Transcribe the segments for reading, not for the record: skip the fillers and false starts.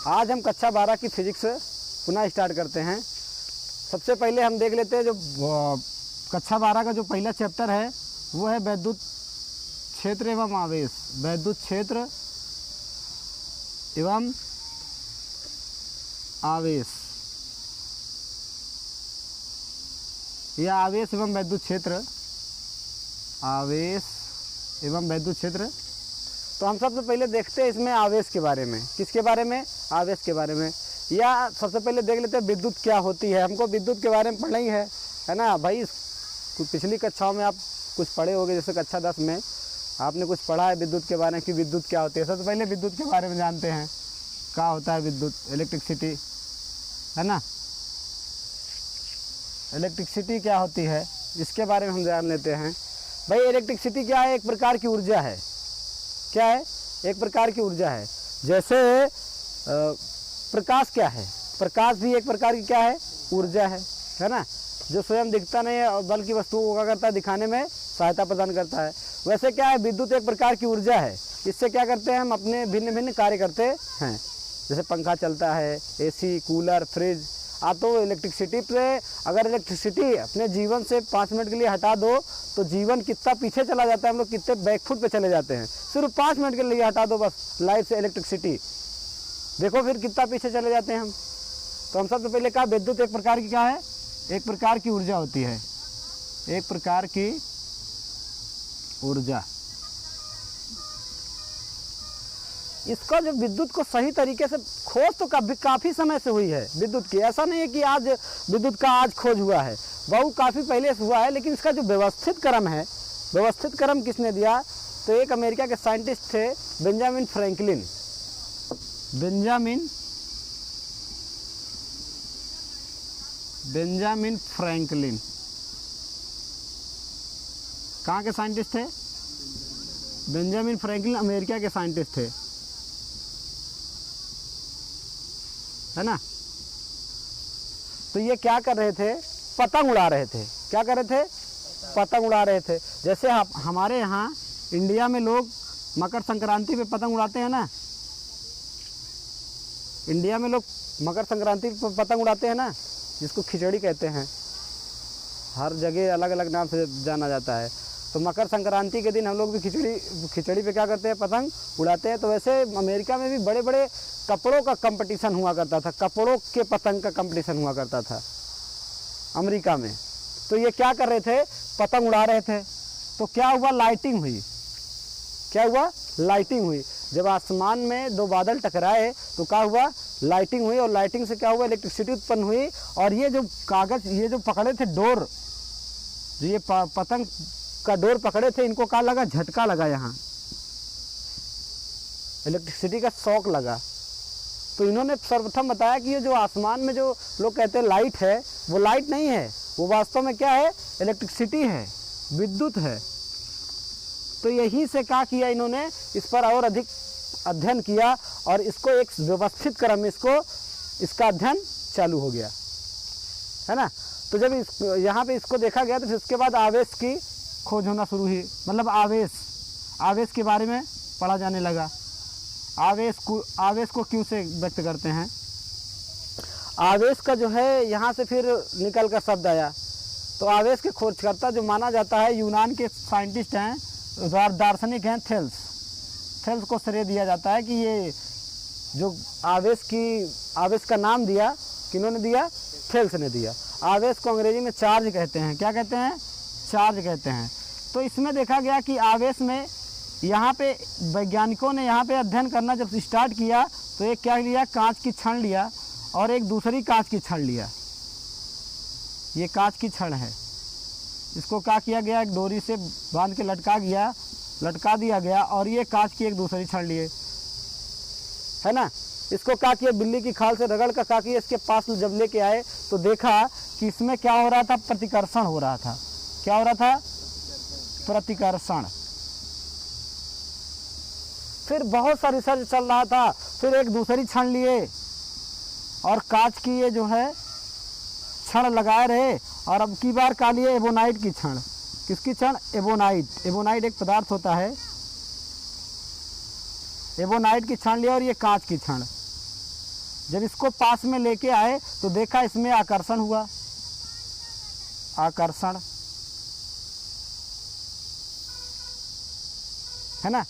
आज हम कक्षा 12 की फिजिक्स पुनः स्टार्ट करते हैं। सबसे पहले हम देख लेते हैं जो कक्षा 12 का जो पहला चैप्टर है वो है वैद्युत क्षेत्र एवं आवेश। वैद्युत क्षेत्र एवं आवेश या आवेश एवं वैद्युत क्षेत्र, आवेश एवं वैद्युत क्षेत्र। तो हम सबसे पहले देखते हैं इसमें आवेश के बारे में। किसके बारे में? आवेश के बारे में। या सबसे पहले देख लेते हैं विद्युत क्या होती है। हमको विद्युत के बारे में पढ़ना ही है ना भाई। पिछली कक्षाओं में आप कुछ पढ़े होंगे, जैसे कक्षा 10 में आपने कुछ पढ़ा है विद्युत के बारे में कि विद्युत क्या होती है। सबसे पहले विद्युत के बारे में जानते हैं, क्या होता है विद्युत, इलेक्ट्रिसिटी, है ना। इलेक्ट्रिसिटी क्या होती है इसके बारे में हम जान लेते हैं। भाई इलेक्ट्रिसिटी क्या है? एक प्रकार की ऊर्जा है। क्या है? एक प्रकार की ऊर्जा है। जैसे प्रकाश क्या है? प्रकाश भी एक प्रकार की क्या है? ऊर्जा है ना, जो स्वयं दिखता नहीं है और बल्कि वस्तुओं को क्या करता है, दिखाने में सहायता प्रदान करता है। वैसे क्या है, विद्युत एक प्रकार की ऊर्जा है। इससे क्या करते हैं हम, अपने भिन्न भिन्न कार्य करते हैं। जैसे पंखा चलता है, एसी, कूलर, फ्रिज। आप तो इलेक्ट्रिसिटी पे, अगर इलेक्ट्रिसिटी अपने जीवन से 5 मिनट के लिए हटा दो तो जीवन कितना पीछे चला जाता है, हम लोग कितने बैकफुट पे चले जाते हैं। सिर्फ 5 मिनट के लिए हटा दो बस लाइफ से इलेक्ट्रिसिटी, देखो फिर कितना पीछे चले जाते हैं हम। तो हम सबसे पहले कहा विद्युत एक प्रकार की क्या है? एक प्रकार की ऊर्जा होती है। एक प्रकार की ऊर्जा। इसका जो विद्युत को सही तरीके से खोज तो काफ़ी समय से हुई है विद्युत की। ऐसा नहीं है कि आज विद्युत का आज खोज हुआ है, बहुत काफ़ी पहले से हुआ है। लेकिन इसका जो व्यवस्थित क्रम है, व्यवस्थित क्रम किसने दिया? तो एक अमेरिका के साइंटिस्ट थे, बेंजामिन फ्रैंकलिन। बेंजामिन फ्रैंकलिन कहाँ के साइंटिस्ट थे? बेंजामिन फ्रैंकलिन अमेरिका के साइंटिस्ट थे, है ना। तो ये क्या कर रहे थे? पतंग उड़ा रहे थे। क्या कर रहे थे? पतंग उड़ा रहे थे। जैसे हमारे यहाँ इंडिया में लोग मकर संक्रांति पे पतंग उड़ाते हैं ना। इंडिया में लोग मकर संक्रांति पे पतंग उड़ाते हैं ना, जिसको खिचड़ी कहते हैं। हर जगह अलग अलग नाम से जाना जाता है। तो मकर संक्रांति के दिन हम लोग भी खिचड़ी पे क्या करते हैं? पतंग उड़ाते हैं। तो वैसे अमेरिका में भी बड़े बड़े कपड़ों का कंपटीशन हुआ करता था, कपड़ों के पतंग का कंपटीशन हुआ करता था अमेरिका में। तो ये क्या कर रहे थे? पतंग उड़ा रहे थे। तो क्या हुआ? लाइटिंग हुई। क्या हुआ? लाइटिंग हुई। जब आसमान में दो बादल टकराए तो क्या हुआ? लाइटिंग हुई। और लाइटिंग से क्या हुआ? इलेक्ट्रिसिटी उत्पन्न हुई। और ये जो कागज, ये जो पकड़े थे डोर, जो ये पतंग का डोर पकड़े थे, इनको क्या लगा? झटका लगा, यहाँ इलेक्ट्रिसिटी का शॉक लगा। तो इन्होंने सर्वप्रथम बताया कि ये जो आसमान में जो लोग कहते हैं लाइट है, वो लाइट नहीं है, वो वास्तव में क्या है? इलेक्ट्रिसिटी है, विद्युत है। तो यही से क्या किया इन्होंने, इस पर और अधिक अध्ययन किया और इसको एक व्यवस्थित क्रम में इसका अध्ययन चालू हो गया, है ना। तो जब यहाँ पे इसको देखा गया तो फिर उसके बाद आवेश की खोज होना शुरू हुई। मतलब आवेश के बारे में पढ़ा जाने लगा। आवेश को क्यों से व्यक्त करते हैं? आवेश का जो है यहाँ से फिर निकल कर शब्द आया। तो आवेश के खोजकर्ता जो माना जाता है, यूनान के साइंटिस्ट हैं, दार्शनिक हैं, थेल्स को श्रेय दिया जाता है कि ये जो आवेश का नाम दिया किन्होंने दिया? थेल्स ने दिया। आवेश को अंग्रेजी में चार्ज कहते हैं। क्या कहते हैं? चार्ज कहते हैं। तो इसमें देखा गया कि आवेश में यहाँ पे वैज्ञानिकों ने यहाँ पे अध्ययन करना जब स्टार्ट किया तो एक क्या लिया? कांच की छड़ लिया और एक दूसरी कांच की छड़ लिया। ये कांच की छड़ है, इसको क्या किया गया? एक डोरी से बांध के लटका दिया गया और ये कांच की एक दूसरी छड़ लिए, है ना। इसको क्या किया? बिल्ली की खाल से रगड़ कर क्या किया? इसके पास जब लेके आए तो देखा कि इसमें क्या हो रहा था? प्रतिकर्षण हो रहा था। क्या हो रहा था? प्रतिकर्षण। फिर बहुत सा रिसर्च चल रहा था। फिर एक दूसरी छड़ लिए और कांच की ये जो है छड़ लगाए रहे और अब की बार का लिए एबोनाइट की छड़। किसकी छड़? एबोनाइट एक पदार्थ होता है। एबोनाइट की छड़ लिया और ये कांच की छड़। जब इसको पास में लेके आए तो देखा इसमें आकर्षण हुआ, आकर्षण, है ना।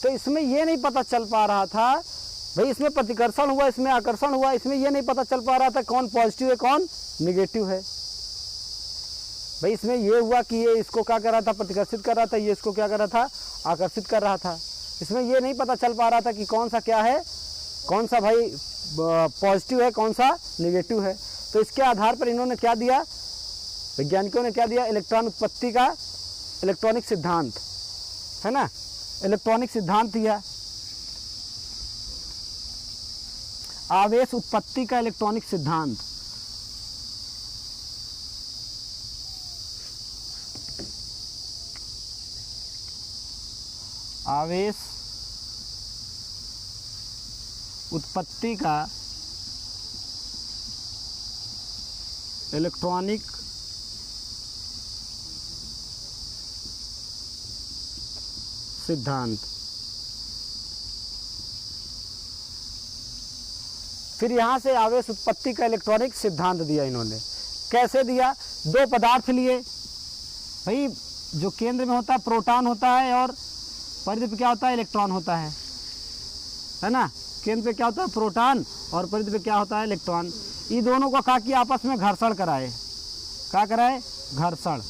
तो इसमें ये नहीं पता चल पा रहा था भाई, इसमें प्रतिकर्षण हुआ, इसमें आकर्षण हुआ, इसमें ये नहीं पता चल पा रहा था कौन पॉजिटिव है कौन निगेटिव है। भाई इसमें ये हुआ कि ये इसको क्या कर रहा था, प्रतिकर्षित कर रहा था, ये इसको क्या कर रहा था, आकर्षित कर रहा था। इसमें ये नहीं पता चल पा रहा था कि कौन सा क्या है, कौन सा भाई पॉजिटिव है कौन सा निगेटिव है। तो इसके आधार पर इन्होंने क्या दिया, वैज्ञानिकों ने क्या दिया, इलेक्ट्रॉन उत्पत्ति का इलेक्ट्रॉनिक सिद्धांत, है ना, इलेक्ट्रॉनिक सिद्धांत दिया, आवेश उत्पत्ति का इलेक्ट्रॉनिक सिद्धांत। आवेश उत्पत्ति का इलेक्ट्रॉनिक सिद्धांत। फिर यहाँ से आवेश उत्पत्ति का इलेक्ट्रॉनिक सिद्धांत दिया इन्होंने। कैसे दिया, दो पदार्थ लिए भाई, जो केंद्र में होता है प्रोटॉन होता है और परिधि पे क्या होता है, इलेक्ट्रॉन होता है ना। केंद्र पे क्या होता है प्रोटॉन और परिधि पे क्या होता है इलेक्ट्रॉन। ये दोनों को क्या किया, आपस में घर्षण कराए। क्या कराए, घर्षण।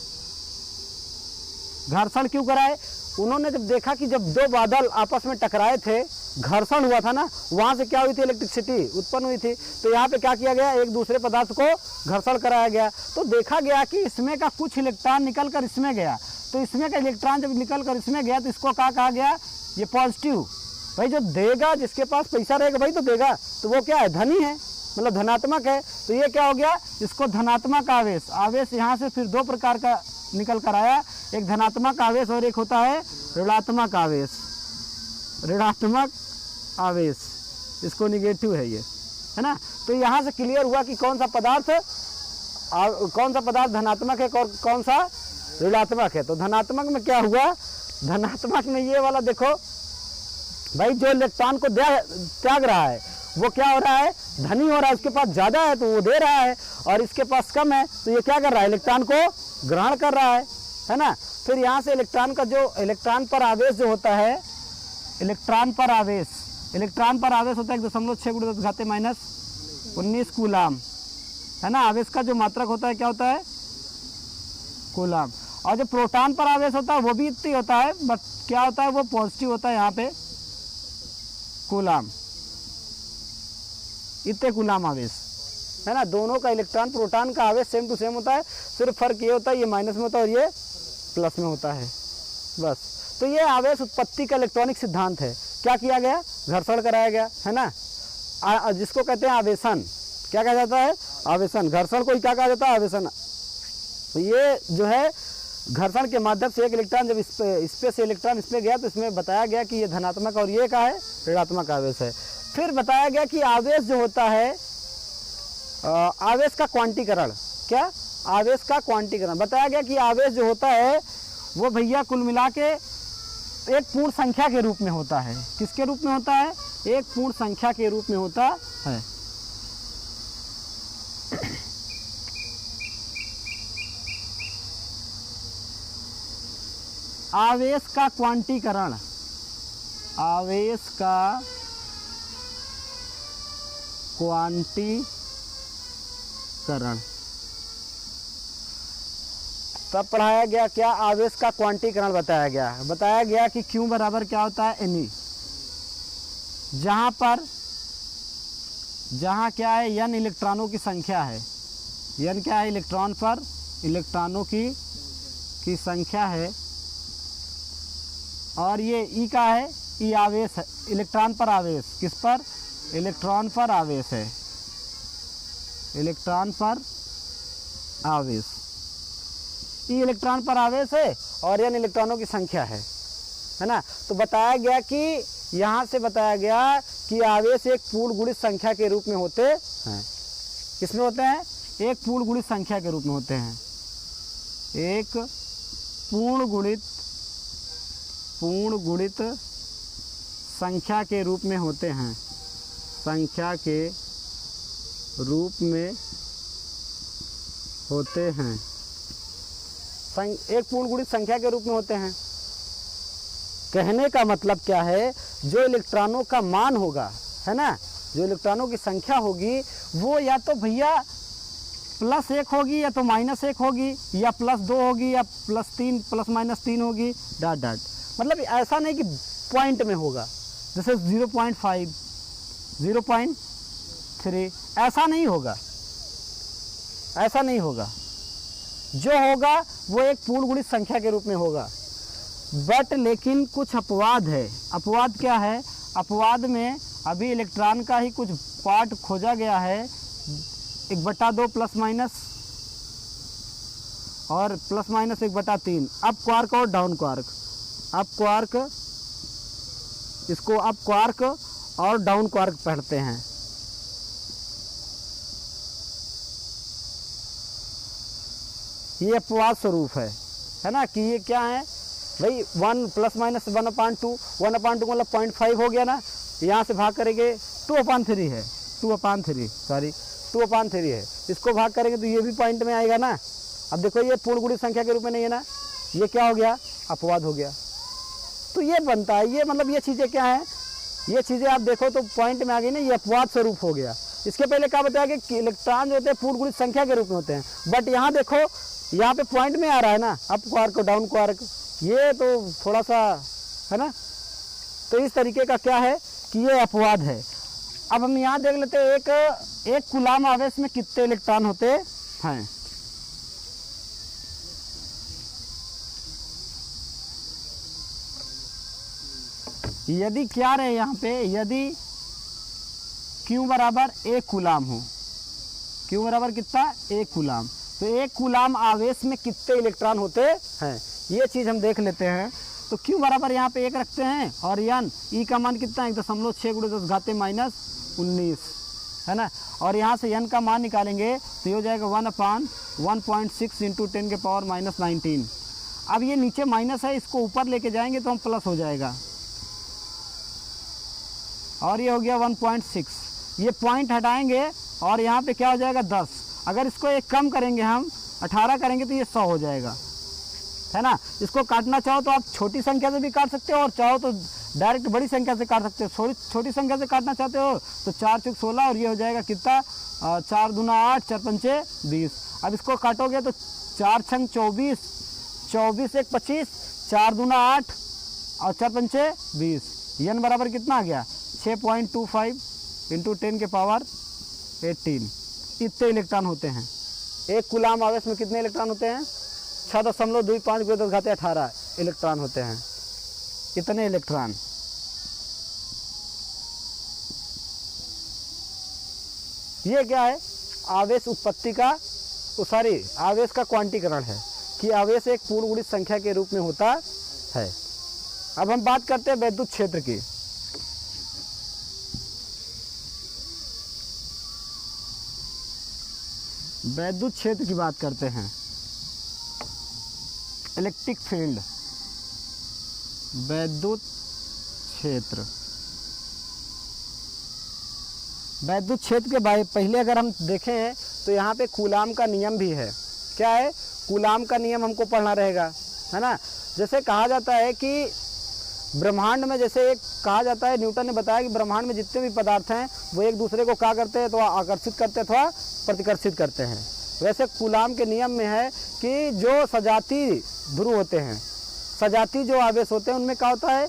घर्षण क्यों कराए, उन्होंने जब देखा कि जब दो बादल आपस में टकराए थे, घर्षण हुआ था ना, वहां से क्या हुई थी, इलेक्ट्रिसिटी उत्पन्न हुई थी। तो यहाँ पे क्या किया गया, एक दूसरे पदार्थ को घर्षण कराया गया। तो देखा गया कि इसमें का कुछ इलेक्ट्रॉन निकल कर इसमें गया, तो इसमें का इलेक्ट्रॉन जब निकल कर इसमें गया तो इसको क्या कहा गया, ये पॉजिटिव। भाई जो देगा, जिसके पास पैसा रहेगा भाई तो देगा, तो वो क्या है, धनी है, मतलब धनात्मक है। तो ये क्या हो गया, इसको धनात्मक आवेश। आवेश यहाँ से फिर दो प्रकार का निकल कर आया, एक धनात्मक आवेश और एक होता है ऋणात्मक आवेश। ऋणात्मक आवेश, इसको निगेटिव है ये, है ना। तो यहाँ से क्लियर हुआ कि कौन सा पदार्थ धनात्मक है और कौन सा ऋणात्मक है। तो धनात्मक में क्या हुआ, धनात्मक में ये वाला देखो भाई, जो इलेक्ट्रॉन को त्याग रहा है वो क्या हो रहा है, धनी हो रहा है, उसके पास ज़्यादा है तो वो दे रहा है, और इसके पास कम है तो ये क्या कर रहा है, इलेक्ट्रॉन को ग्रहण कर रहा है ना। फिर यहाँ से इलेक्ट्रॉन का जो इलेक्ट्रॉन पर आवेश जो होता है, इलेक्ट्रॉन पर आवेश होता है 1.6 × 10⁻⁻19 कूलाम, है ना। आवेश का जो मात्रक होता है क्या होता है, कूलाम। और जो प्रोटॉन पर आवेश होता है वो भी इतनी होता है, बट क्या होता है, वो पॉजिटिव होता है, यहाँ पे कूलाम, इतने कूलाम आवेश, है ना। दोनों का इलेक्ट्रॉन प्रोटॉन का आवेश सेम टू सेम होता है, सिर्फ फर्क ये होता है, ये माइनस में होता है और ये प्लस में होता है, बस। तो ये आवेश उत्पत्ति का इलेक्ट्रॉनिक सिद्धांत है। क्या किया गया, घर्षण कराया गया, है ना, जिसको कहते हैं आवेशन। क्या कहा जाता है, आवेशन। घर्षण को ही क्या कहा जाता है, आवेशन। तो ये जो है घर्षण के माध्यम से एक इलेक्ट्रॉन जब इस से इलेक्ट्रॉन इसमें गया तो इसमें बताया गया कि ये धनात्मक और ये क्या है, ऋणात्मक आवेश है। फिर बताया गया कि आवेश जो होता है, आवेश का क्वांटीकरण, क्या, आवेश का क्वांटीकरण। बताया गया कि आवेश जो होता है वो भैया कुल मिला के एक पूर्ण संख्या के रूप में होता है। किसके रूप में होता है, एक पूर्ण संख्या के रूप में होता है। आवेश का क्वांटीकरण, आवेश का क्वांटीकरण तब पढ़ाया गया। क्या, आवेश का क्वांटीकरण बताया गया कि Q बराबर क्या होता है, Ne, जहाँ क्या है, N इलेक्ट्रॉनों की संख्या है। N क्या है, इलेक्ट्रॉन पर इलेक्ट्रॉनों की संख्या है, और ये E का है, E आवेश है, इलेक्ट्रॉन पर आवेश। किस पर, इलेक्ट्रॉन पर आवेश है, इलेक्ट्रॉन पर आवेश। E इलेक्ट्रॉन पर आवेश है और N इलेक्ट्रॉनों की संख्या है ना। तो बताया गया कि यहाँ से बताया गया कि आवेश एक पूर्ण गुणित संख्या के रूप में होते हैं। किसमें होते हैं, एक पूर्ण गुणित संख्या के रूप में होते हैं, एक पूर्ण गुणित संख्या के रूप में होते हैं, संख्या के रूप में होते हैं, एक पूर्ण गुणित संख्या के रूप में होते हैं। कहने का मतलब क्या है, जो इलेक्ट्रॉनों का मान होगा, है ना, जो इलेक्ट्रॉनों की संख्या होगी वो या तो भैया +1 होगी या तो -1 होगी या +2 होगी या +3 ±3 होगी, डॉट डॉट। मतलब ऐसा नहीं कि पॉइंट में होगा, जैसे 0.5 0.3, ऐसा नहीं होगा, ऐसा नहीं होगा। जो होगा वो एक पूर्ण गुणित संख्या के रूप में होगा। बट लेकिन कुछ अपवाद है। अपवाद क्या है? अपवाद में अभी इलेक्ट्रॉन का ही कुछ पार्ट खोजा गया है, 1/2 प्लस माइनस और प्लस माइनस 1/3, अप क्वार्क और डाउन क्वार्क, अप क्वार्क, इसको अप क्वार्क और डाउन क्वार्क पढ़ते हैं। ये अपवाद स्वरूप है ना, कि ये क्या है भाई, 1 ± 1/2, 1/2 मतलब 0.5 हो गया ना, यहाँ से भाग करेंगे 2/3 है, 2/3 है, इसको भाग करेंगे तो ये भी पॉइंट में आएगा ना। अब देखो ये पूर्ण गुणित संख्या के रूप में नहीं है ना, ये क्या हो गया, अपवाद हो गया। तो ये बनता है, ये मतलब ये चीज़ें क्या है, ये चीज़ें आप देखो तो पॉइंट में आ गई ना, ये अपवाद स्वरूप हो गया। इसके पहले क्या बताया कि इलेक्ट्रॉन जो होते हैं पूर्ण गुणित संख्या के रूप में होते हैं, बट यहाँ देखो यहाँ पे पॉइंट में आ रहा है ना, अप क्वार्क डाउन क्वार्क, ये तो थोड़ा सा है ना। तो इस तरीके का क्या है कि ये अपवाद है। अब हम यहाँ देख लेते हैं एक कूलाम आवेश में कितने इलेक्ट्रॉन होते हैं। यदि क्या रहे यहाँ पे, यदि Q बराबर 1 कूलाम हो, Q बराबर कितना, 1 कूलाम, तो 1 कूलाम आवेश में कितने इलेक्ट्रॉन होते हैं, ये चीज़ हम देख लेते हैं। तो Q बराबर यहाँ पे 1 रखते हैं और N E का मान कितना है, 1.6 × 10⁻⁻19 है ना, और यहाँ से N का मान निकालेंगे तो ये हो जाएगा 1/1.6 × 10⁻⁻19। अब ये नीचे माइनस है, इसको ऊपर लेके जाएंगे तो हम प्लस हो जाएगा, और ये हो गया 1.6, ये पॉइंट हटाएंगे और यहाँ पे क्या हो जाएगा 10। अगर इसको एक कम करेंगे हम 18 करेंगे तो ये 100 हो जाएगा, है ना। इसको काटना चाहो तो आप छोटी संख्या से भी काट सकते हो और चाहो तो डायरेक्ट बड़ी संख्या से काट सकते हो। छोटी संख्या से काटना चाहते हो तो 4 × 6 = 16 और ये हो जाएगा कितना, 4 दूना 8, 4 पंचे 20। अब इसको काटोगे तो 4 × 6 = 24, 24 × 1 = 25, 4 दूना 8 और 4 पंचे 20। N बराबर कितना आ गया, 6.25 × 10⁻18। इतने इलेक्ट्रॉन होते हैं। एक कूलाम आवेश में कितने इलेक्ट्रॉन होते हैं, 6.25 × 10⁻18 इलेक्ट्रॉन होते हैं। इतने इलेक्ट्रॉन। ये क्या है, आवेश उत्पत्ति का, सॉरी आवेश का क्वांटीकरण है कि आवेश एक पूर्ण गुणित संख्या के रूप में होता है। अब हम बात करते हैं वैद्युत क्षेत्र की। वैद्युत क्षेत्र की बात करते हैं, इलेक्ट्रिक फील्ड, वैद्युत क्षेत्र। वैद्युत क्षेत्र के बारे पहले अगर हम देखें तो यहाँ पे कूलाम का नियम भी है। क्या है, कूलाम का नियम हमको पढ़ना रहेगा, है ना। जैसे कहा जाता है कि ब्रह्मांड में, जैसे एक कहा जाता है, न्यूटन ने बताया कि ब्रह्मांड में जितने भी पदार्थ हैं वो एक दूसरे को क्या करते हैं, तो आकर्षित करते अथवा प्रतिकर्षित करते हैं। वैसे कूलाम के नियम में है कि जो सजाती ध्रुव होते हैं, सजाती जो आवेश होते हैं उनमें क्या होता है,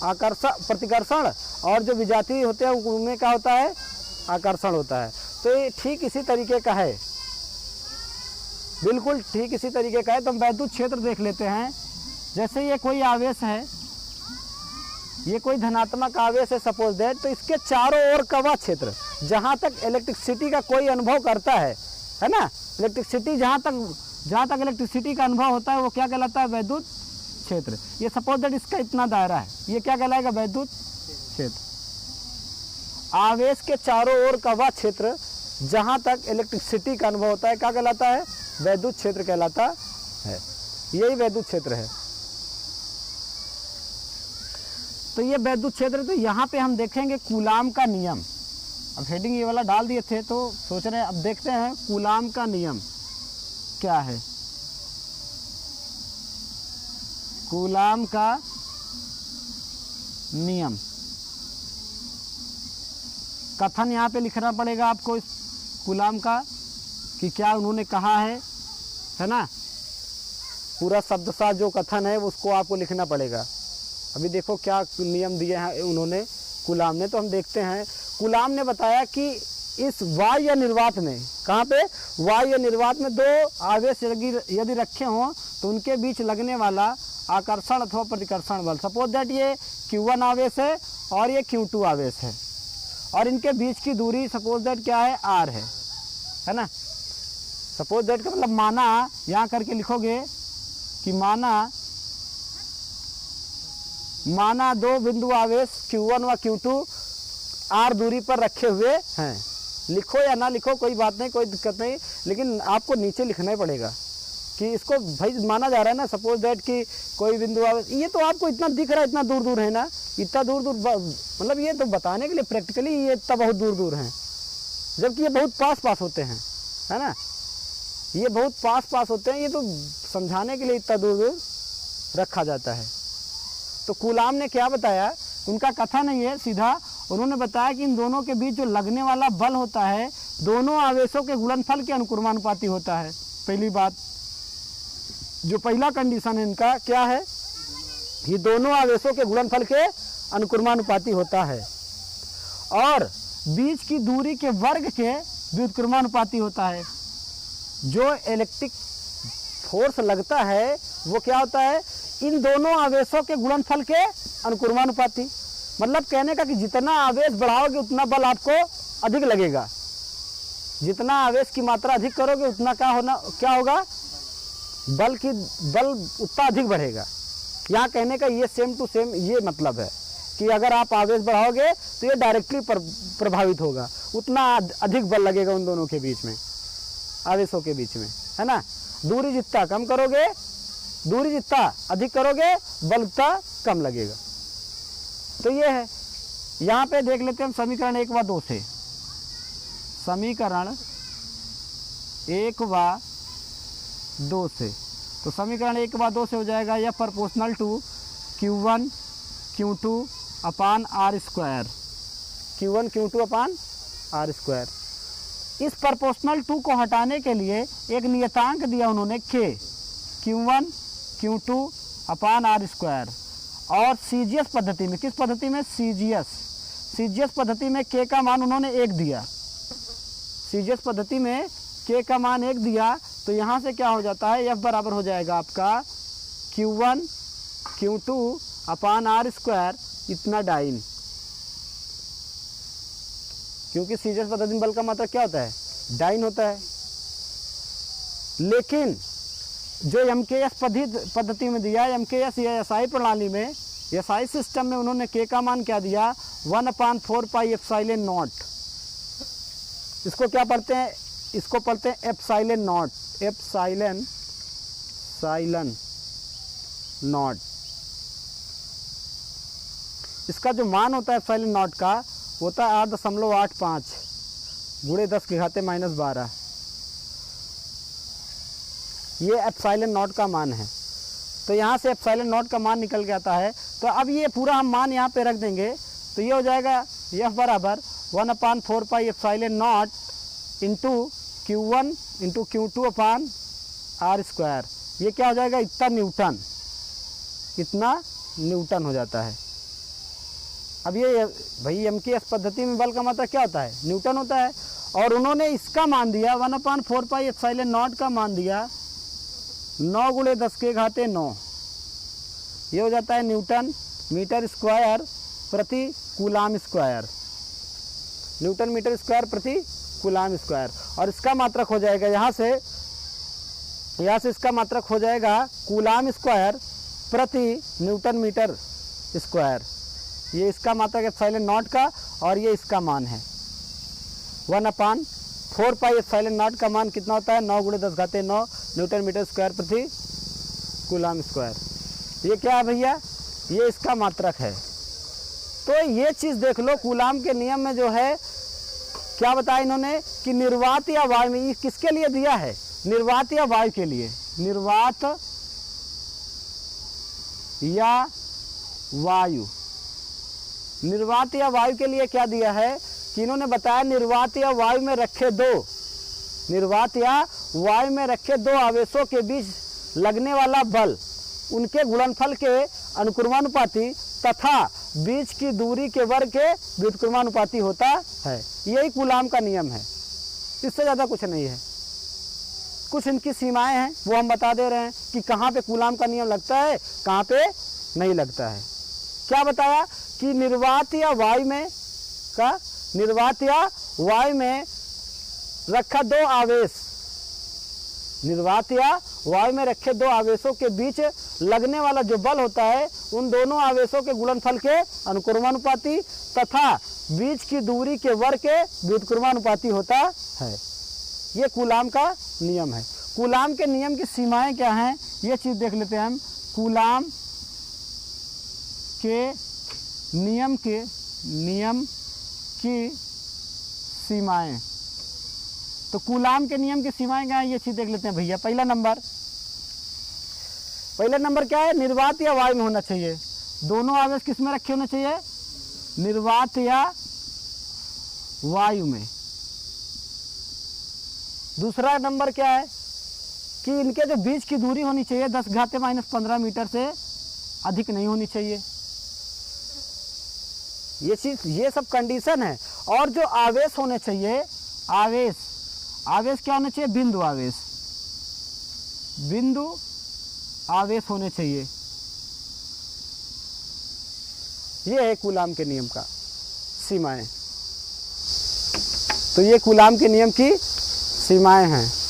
आकर्षण प्रतिकर्षण, और जो विजातीय होते हैं उनमें क्या होता है, आकर्षण होता है। तो ये ठीक इसी तरीके का है, बिल्कुल ठीक इसी तरीके का है। तो हम वैद्युत क्षेत्र देख लेते हैं। जैसे ये कोई आवेश है, ये कोई धनात्मक आवेश है सपोज दैट, तो इसके चारों ओर का वह क्षेत्र जहाँ तक इलेक्ट्रिसिटी का कोई अनुभव करता है ना, इलेक्ट्रिसिटी जहाँ तक इलेक्ट्रिसिटी का अनुभव होता है वो क्या कहलाता है, वैद्युत क्षेत्र। ये सपोज दैट इसका इतना दायरा है, ये क्या कहलाएगा, वैद्युत क्षेत्र। आवेश के चारों ओर का वह क्षेत्र जहाँ तक इलेक्ट्रिसिटी का अनुभव होता है क्या कहलाता है, वैद्युत क्षेत्र कहलाता है। यही वैद्युत क्षेत्र है। तो ये वैद्युत क्षेत्र, तो यहाँ पे हम देखेंगे कूलाम का नियम, अब हेडिंग ये वाला डाल दिए थे तो सोच रहे हैं, अब देखते हैं कूलाम का नियम क्या है। कूलाम का नियम कथन यहाँ पे लिखना पड़ेगा आपको इस कूलाम का कि क्या उन्होंने कहा है ना। पूरा शब्द सा जो कथन है उसको आपको लिखना पड़ेगा। अभी देखो क्या नियम दिए हैं उन्होंने कूलाम ने, तो हम देखते हैं। कूलाम ने बताया कि इस वायु निर्वात में, कहाँ पे, वायु निर्वात में दो आवेश यदि रखे हों तो उनके बीच लगने वाला आकर्षण अथवा प्रतिकर्षण बल, सपोज दैट ये Q1 आवेश है और ये Q2 आवेश है और इनके बीच की दूरी सपोज दैट क्या है, R है ना। सपोज दैट का मतलब माना, यहाँ करके लिखोगे कि माना दो बिंदु आवेश Q1 व Q2 R दूरी पर रखे हुए हैं। लिखो या ना लिखो कोई बात नहीं, कोई दिक्कत नहीं, लेकिन आपको नीचे लिखना ही पड़ेगा कि इसको भाई माना जा रहा है ना। सपोज दैट कि कोई बिंदु आवेश, ये तो आपको इतना दिख रहा है, इतना दूर दूर है ना, इतना दूर दूर, मतलब ये तो बताने के लिए प्रैक्टिकली ये इतना बहुत दूर दूर हैं, जबकि ये बहुत पास पास होते हैं, है ना। ये बहुत पास पास होते हैं, ये तो समझाने के लिए इतना दूर दूर रखा जाता है। तो कूलाम ने क्या बताया, उनका कथन है ये सीधा, उन्होंने बताया कि इन दोनों के बीच जो लगने वाला बल होता है दोनों आवेशों के गुणनफल के अनुक्रमानुपाती होता है। पहली बात, जो पहला कंडीशन है इनका क्या है, ये दोनों आवेशों के गुणनफल के अनुक्रमानुपाती होता है और बीच की दूरी के वर्ग के व्युत्क्रमानुपाती होता है। जो इलेक्ट्रिक फोर्स लगता है वो क्या होता है, इन दोनों आवेशों के गुणनफल के अनुक्रमानुपाती। मतलब कहने का कि जितना आवेश बढ़ाओगे उतना बल आपको अधिक लगेगा, जितना आवेश की मात्रा अधिक करोगे उतना क्या होगा, बल उतना अधिक बढ़ेगा। यहाँ कहने का ये सेम टू सेम ये मतलब है कि अगर आप आवेश बढ़ाओगे तो ये डायरेक्टली प्रभावित होगा, उतना अधिक बल लगेगा उन दोनों के बीच में, आवेशों के बीच में, है ना। दूरी जितना कम करोगे, दूरी जितना अधिक करोगे, बल उतना कम लगेगा। तो ये है। यहाँ पे देख लेते हैं हम समीकरण 1 व 2 से। समीकरण 1 व 2 से, तो समीकरण 1 व 2 से हो जाएगा यह proportional to Q1 Q2 upon R square, Q1 Q2 upon R square. इस प्रोपोर्शनल टू को हटाने के लिए एक नियतांक दिया उन्होंने K, Q1 Q2 upon R square. और सीजीएस पद्धति में, किस पद्धति में, सीजीएस पद्धति में K का मान उन्होंने 1 दिया। सीजीएस पद्धति में K का मान 1 दिया, तो यहाँ से क्या हो जाता है, F बराबर हो जाएगा आपका Q1 Q2 upon R square इतना डाइन। क्योंकि सीजीएस पद्धति में बल का मात्रा क्या होता है, डाइन होता है। लेकिन जो एमकेएस पद्धति में दिया, एमकेएस या एसआई प्रणाली में, एसआई सिस्टम में उन्होंने K का मान क्या दिया, 1/4 पाई एप्सिलॉन नॉट। इसको क्या पढ़ते हैं, इसको पढ़ते हैं एप्सिलॉन नॉट, एप्सिलॉन नॉट। इसका जो मान होता है एप्सिलॉन नॉट का होता है 8.85 गुणे 10 की घाते -12। ये एप्सिलॉन नॉट का मान है। तो यहाँ से एप्सिलॉन नॉट का मान निकल के आता है। तो अब ये पूरा हम मान यहाँ पे रख देंगे, तो ये हो जाएगा F बराबर 1/4 pi epsilon not into Q1 into Q2 upon R square. ये क्या हो जाएगा, इतना न्यूटन हो जाता है। अब ये भाई एमकेएस पद्धति में बल का मात्रा क्या होता है, न्यूटन होता है। और उन्होंने इसका मान दिया 1/4 पाई एप्सिलॉन नॉट का मान दिया 9 गुणे 10 के घाते 9। ये हो जाता है न्यूटन मीटर स्क्वायर प्रति coulomb square, newton metre square प्रति कूलाम स्क्वायर। और इसका मात्रक हो जाएगा यहाँ से इसका मात्रक हो जाएगा कूलाम स्क्वायर प्रति न्यूटन मीटर स्क्वायर। ये इसका मात्रक एप्सिलॉन नॉट का और ये इसका मान है 1/4 पाई एप्सिलॉन नॉट का मान कितना होता है, 9 गुणे 10 घाते 9 न्यूटन मीटर स्क्वायर प्रति कूलाम स्क्वायर। ये क्या है भैया, ये इसका मात्रक है। तो ये चीज़ देख लो, कूलाम के नियम में जो है क्या बताया इन्होंने कि निर्वात या वायु में, ये किसके लिए दिया है? निर्वात या वायु के लिए, निर्वात या वायु। निर्वात या वायु के लिए क्या दिया है कि इन्होंने बताया निर्वात या वायु में रखे दो, निर्वात या वायु में रखे दो आवेशों के बीच लगने वाला बल उनके गुणनफल के अनुक्रमानुपाती तथा बीच की दूरी के वर्ग के व्युत्क्रमानुपाती होता है। यही कूलाम का नियम है, इससे ज़्यादा कुछ नहीं है। कुछ इनकी सीमाएं हैं वो हम बता दे रहे हैं कि कहाँ पे कूलाम का नियम लगता है, कहाँ पे नहीं लगता है। क्या बताया कि निर्वात या वायु में का, निर्वात या वायु में रखा दो आवेश, निर्वात या वायु में रखे दो आवेशों के बीच लगने वाला जो बल होता है उन दोनों आवेशों के गुणनफल के अनुक्रमानुपाती तथा बीच की दूरी के वर्ग के व्युत्क्रमानुपाती होता है। ये कूलाम का नियम है। कूलाम के नियम की सीमाएं क्या हैं, ये चीज़ देख लेते हैं हम। कूलाम के नियम की सीमाएं, तो कूलाम के नियम की सीमाएं क्या है ये चीज़ देख लेते हैं भैया। पहला नंबर क्या है? निर्वात या वायु में होना चाहिए। दोनों आवेश किस में रखे होने चाहिए? निर्वात या वायु में। दूसरा नंबर क्या है कि इनके जो बीच की दूरी होनी चाहिए 10⁻⁻15 मीटर से अधिक नहीं होनी चाहिए। ये चीज, ये सब कंडीशन है। और जो आवेश होने चाहिए, आवेश क्या होने चाहिए? बिंदु आवेश होने चाहिए। ये है कूलाम के नियम का सीमाएं। तो ये कूलाम के नियम की सीमाएं हैं।